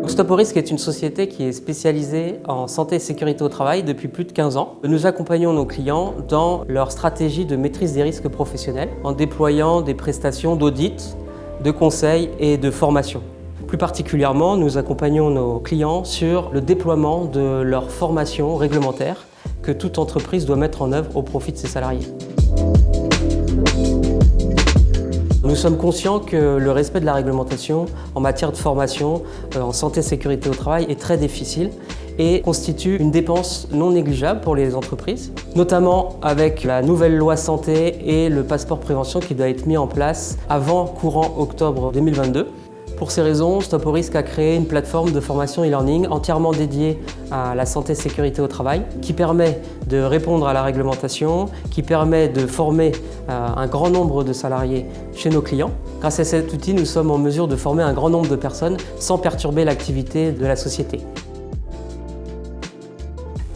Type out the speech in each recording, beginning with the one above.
Stop-au-risque est une société qui est spécialisée en santé et sécurité au travail depuis plus de 15 ans. Nous accompagnons nos clients dans leur stratégie de maîtrise des risques professionnels en déployant des prestations d'audit, de conseil et de formation. Plus particulièrement, nous accompagnons nos clients sur le déploiement de leur formation réglementaire que toute entreprise doit mettre en œuvre au profit de ses salariés. Nous sommes conscients que le respect de la réglementation en matière de formation en santé et sécurité au travail est très difficile et constitue une dépense non négligeable pour les entreprises, notamment avec la nouvelle loi santé et le passeport prévention qui doit être mis en place avant courant octobre 2022. Pour ces raisons, Stop-au-risque a créé une plateforme de formation e-learning entièrement dédiée à la santé et sécurité au travail qui permet de répondre à la réglementation, qui permet de former un grand nombre de salariés chez nos clients. Grâce à cet outil, nous sommes en mesure de former un grand nombre de personnes sans perturber l'activité de la société.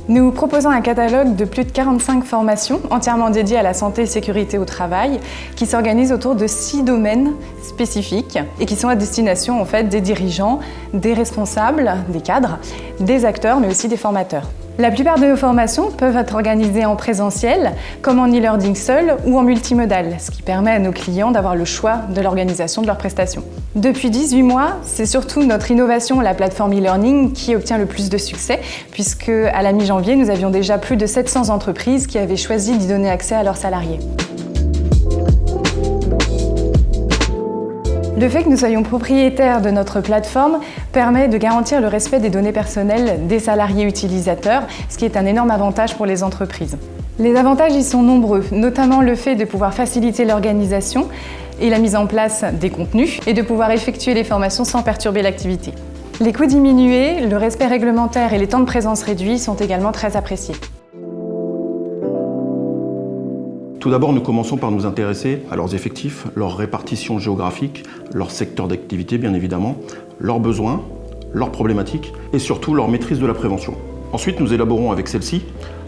Nous proposons un catalogue de plus de 45 formations entièrement dédiées à la santé et sécurité au travail qui s'organisent autour de 6 domaines spécifiques et qui sont à destination des dirigeants, des responsables, des cadres, des acteurs mais aussi des formateurs. La plupart de nos formations peuvent être organisées en présentiel, comme en e-learning seul ou en multimodal, ce qui permet à nos clients d'avoir le choix de l'organisation de leurs prestations. Depuis 18 mois, c'est surtout notre innovation, la plateforme e-learning, qui obtient le plus de succès, puisque à la mi-janvier, nous avions déjà plus de 700 entreprises qui avaient choisi d'y donner accès à leurs salariés. Le fait que nous soyons propriétaires de notre plateforme permet de garantir le respect des données personnelles des salariés utilisateurs, ce qui est un énorme avantage pour les entreprises. Les avantages y sont nombreux, notamment le fait de pouvoir faciliter l'organisation et la mise en place des contenus et de pouvoir effectuer les formations sans perturber l'activité. Les coûts diminués, le respect réglementaire et les temps de présence réduits sont également très appréciés. Tout d'abord, nous commençons par nous intéresser à leurs effectifs, leur répartition géographique, leur secteur d'activité bien évidemment, leurs besoins, leurs problématiques et surtout leur maîtrise de la prévention. Ensuite, nous élaborons avec celle-ci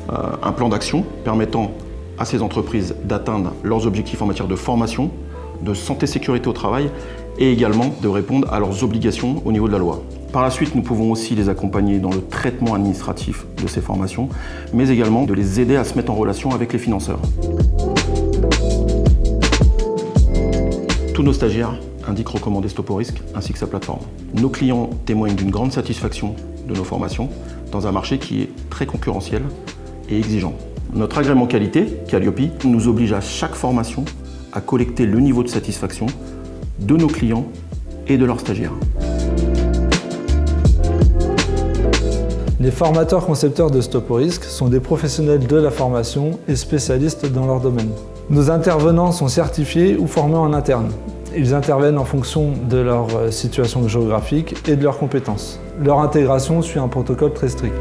un plan d'action permettant à ces entreprises d'atteindre leurs objectifs en matière de formation, de santé et sécurité au travail et également de répondre à leurs obligations au niveau de la loi. Par la suite, nous pouvons aussi les accompagner dans le traitement administratif de ces formations, mais également de les aider à se mettre en relation avec les financeurs. Tous nos stagiaires indiquent recommander Stop-au-risque ainsi que sa plateforme. Nos clients témoignent d'une grande satisfaction de nos formations dans un marché qui est très concurrentiel et exigeant. Notre agrément qualité, Calliope, nous oblige à chaque formation à collecter le niveau de satisfaction de nos clients et de leurs stagiaires. Les formateurs concepteurs de Stop-au-risque sont des professionnels de la formation et spécialistes dans leur domaine. Nos intervenants sont certifiés ou formés en interne. Ils interviennent en fonction de leur situation géographique et de leurs compétences. Leur intégration suit un protocole très strict.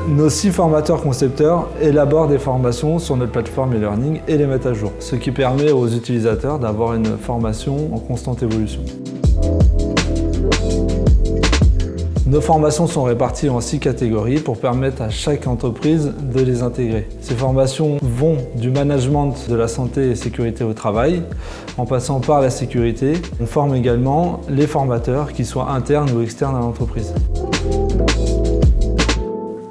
Nos 6 formateurs concepteurs élaborent des formations sur notre plateforme e-learning et les mettent à jour, ce qui permet aux utilisateurs d'avoir une formation en constante évolution. Nos formations sont réparties en 6 catégories pour permettre à chaque entreprise de les intégrer. Ces formations vont du management de la santé et sécurité au travail, en passant par la sécurité. On forme également les formateurs, qu'ils soient internes ou externes à l'entreprise.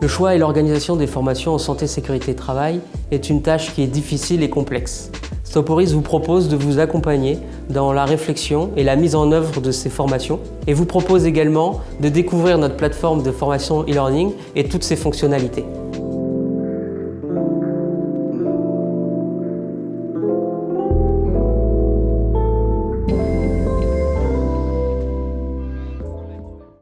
Le choix et l'organisation des formations en santé et sécurité travail est une tâche qui est difficile et complexe. Stop-au-risque vous propose de vous accompagner dans la réflexion et la mise en œuvre de ces formations et vous propose également de découvrir notre plateforme de formation e-learning et toutes ses fonctionnalités.